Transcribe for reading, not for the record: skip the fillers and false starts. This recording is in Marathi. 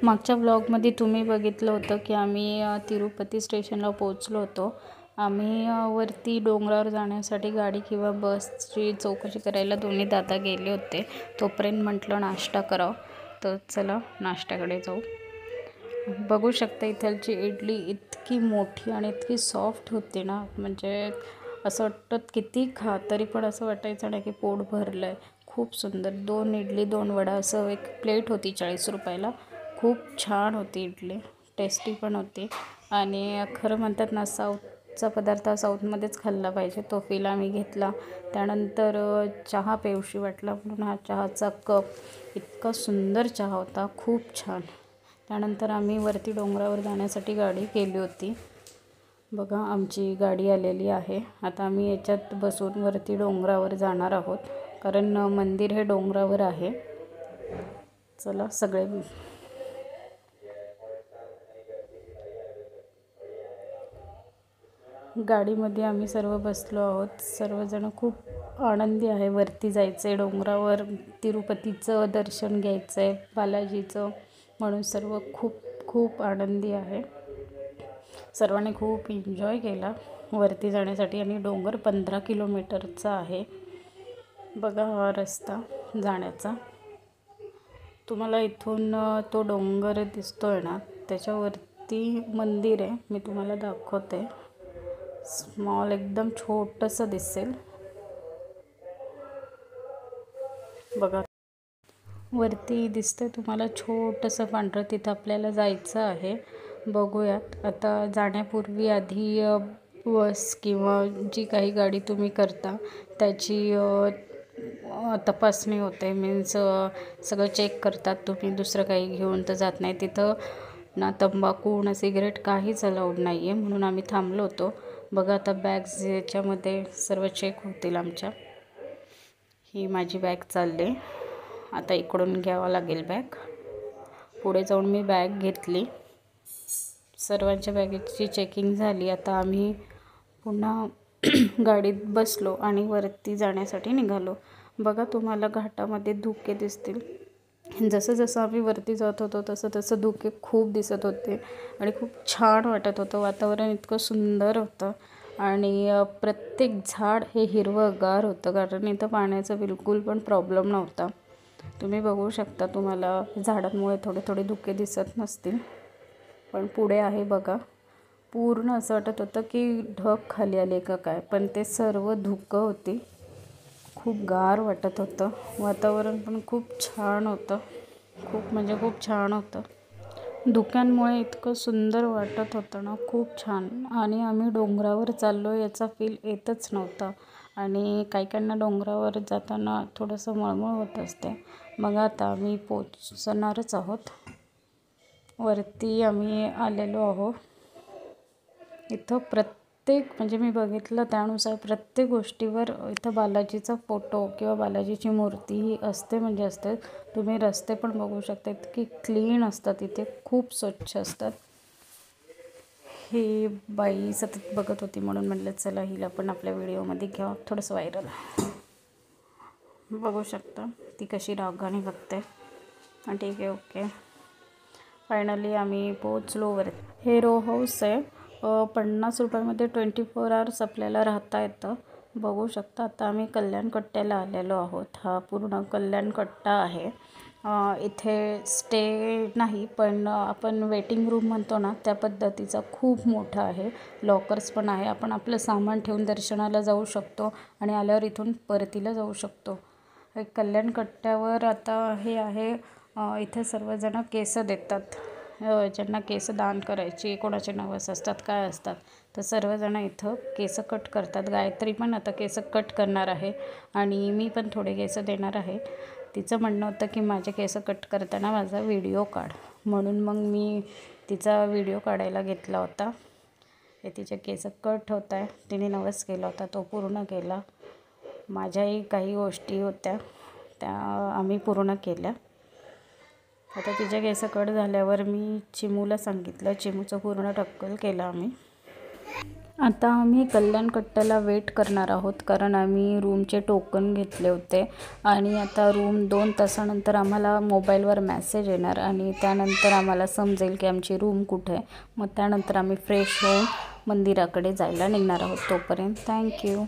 मागच्या व्लॉगमध्ये तुम्ही बघितलं होतं की आम्ही तिरुपती स्टेशनला पोहोचलो होतो. आम्ही वरती डोंगरावर जाण्यासाठी गाडी किंवा बसची चौकशी करायला दोन्ही दादा गेले होते. तोपर्यंत म्हटलं नाश्ता करावं, तर चला नाश्त्याकडे जाऊ. बघू शकता इथलची इडली इतकी मोठी आणि इतकी सॉफ्ट होती ना, म्हणजे असं वाटतं किती खा तरी पण असं वाटायचं नाही की पोट भरलं आहे. खूप सुंदर 2 इडली 2 वडा असं एक प्लेट होती 40 रुपयाला. खूप छान होती इडली, टेस्टी पण होती. आणि खरं म्हणतात ना, साऊथचा पदार्थ साऊथमध्येच खाल्ला पाहिजे, तो फील आम्ही घेतला. त्यानंतर चहा पेवशी वाटला म्हणून हा चहाचा कप, इतका सुंदर चहा होता, खूप छान. त्यानंतर आम्ही वरती डोंगरावर जाण्यासाठी गाडी केली होती. बघा आमची गाडी आलेली आहे. आता आम्ही याच्यात बसून वरती डोंगरावर जाणार आहोत, कारण मंदिर हे डोंगरावर आहे. चला सगळे गाडीमध्ये आम्ही सर्व बसलो आहोत. सर्वजण खूप आनंदी आहे. वरती जायचं आहे डोंगरावर, तिरुपतीचं दर्शन घ्यायचं आहे, बालाजीचं, म्हणून सर्व खूप खूप आनंदी आहे. सर्वांनी खूप एन्जॉय केला वरती जाण्यासाठी. आणि डोंगर 15 किलोमीटरचा आहे. बघा हा रस्ता जाण्याचा. तुम्हाला इथून तो डोंगर दिसतोय ना, त्याच्यावरती मंदिर आहे. मी तुम्हाला दाखवते. स्मॉल एकदम छोटंसं दिसेल. बघा वरती दिसतंय तुम्हाला छोटंसं पांढरं, तिथं आपल्याला जायचं आहे. बघूयात. आता जाण्यापूर्वी आधी बस किंवा जी काही गाडी तुम्ही करता त्याची तपासणी होते. मीन्स सगळं चेक करतात, तुम्ही दुसरं काही घेऊन तर जात नाही. तिथं ना तंबाखू ना सिगरेट काहीच अलाउड नाही आहे, म्हणून आम्ही थांबलो होतो. बघा आता बॅग्स याच्यामध्ये सर्व चेक होतील आमच्या. ही माझी बॅग चालली. आता इकडून घ्यावं लागेल बॅग. पुढे जाऊन मी बॅग घेतली. सर्वांच्या बॅगेची चेकिंग झाली. आता आम्ही पुन्हा गाडीत बसलो आणि वरती जाण्यासाठी निघालो. बघा तुम्हाला घाटामध्ये धुके दिसतील. जसं जसं आम्ही वरती जात होतो तसं तसं धुके खूप दिसत होते आणि खूप छान वाटत होतं. वातावरण इतकं सुंदर होतं आणि प्रत्येक झाड हे हिरवंगार होतं, कारण इथं पाण्याचा बिलकुल पण प्रॉब्लेम नव्हता. तुम्ही बघू शकता, तुम्हाला झाडांमुळे थोडे थोडे धुके दिसत नसतील, पण पुढे आहे बघा. पूर्ण असं वाटत होतं की ढग खाली आले का काय, पण ते सर्व धुकं होती. खूप गार वाटत होतं. वातावरण पण खूप छान होतं. खूप म्हणजे खूप छान होतं. धुक्यांमुळे इतकं सुंदर वाटत होतं ना, खूप छान. आणि आम्ही डोंगरावर चाललो याचा फील येतच नव्हता. आणि काही काहींना डोंगरावर जाताना थोडंसं मळमळ होत असते. मग आता आम्ही पोचणारच आहोत. वरती आम्ही आलेलो आहोत. इथं प्रत्येक म्हणजे मी बघितलं त्यानुसार प्रत्येक गोष्टीवर इथं बालाजीचा फोटो किंवा बालाजीची मूर्ती ही असते म्हणजे असते. तुम्ही रस्ते पण बघू शकता, इतकी क्लीन असतात इथे, खूप स्वच्छ असतात. ही बाई सतत बघत होती म्हणून म्हटलं चला हिला पण आपल्या व्हिडिओमध्ये घ्यावं, थोडंसं व्हायरल. बघू शकता ती कशी रागाने बघते. ठीक आहे, ओके. फायनली आम्ही पोचलो वरती. हे रो हाऊस आहे. 50 रुपयामध्ये 24 आवर्स आपल्याला राहता येतं. बघू शकता. आता आम्ही कल्याण कट्ट्याला आलेलो आहोत. हा पूर्ण कल्याण कट्टा आहे. इथे स्टे नाही, पण आपण वेटिंग रूम म्हणतो ना त्या पद्धतीचा खूप मोठा आहे. लॉकर्स पण आहे. आपण आपलं सामान ठेवून दर्शनाला जाऊ शकतो आणि आल्यावर इथून परतीला जाऊ शकतो. कल्याण कट्ट्यावर आता हे आहे, इथे सर्वजण केस देतात. ज्यांना केस दान करायची, कोणाचे नवस असतात, काय असतात, तर सर्वजण इथं केस कट करतात. गायत्री पण आता केस कट करणार आहे आणि मी पण थोडे केस देणार आहे. तिचं म्हणणं होतं की माझे केस कट करताना माझा व्हिडिओ काढ, म्हणून मग मी तिचा व्हिडिओ काढायला घेतला होता. हे तिचे केस कट होत आहे. तिने नवस केला होता, तो पूर्ण केला. माझ्याही काही गोष्टी होत्या त्या आम्ही पूर्ण केल्या. आता तिच्या केस कट झाल्यावर मी चिमूला सांगितलं, चिमूचं पूर्ण टक्कल केलं आम्ही. आता आम्ही कल्याण कट्ट्याला वेट करणार आहोत, कारण आम्ही रूमचे टोकन घेतले होते आणि आता रूम 2 तासानंतर आम्हाला मोबाईलवर मेसेज येणार आणि त्यानंतर आम्हाला समजेल की आमची रूम कुठे आहे. मग त्यानंतर आम्ही फ्रेश होऊन मंदिराकडे जायला निघणार आहोत. तोपर्यंत थँक्यू.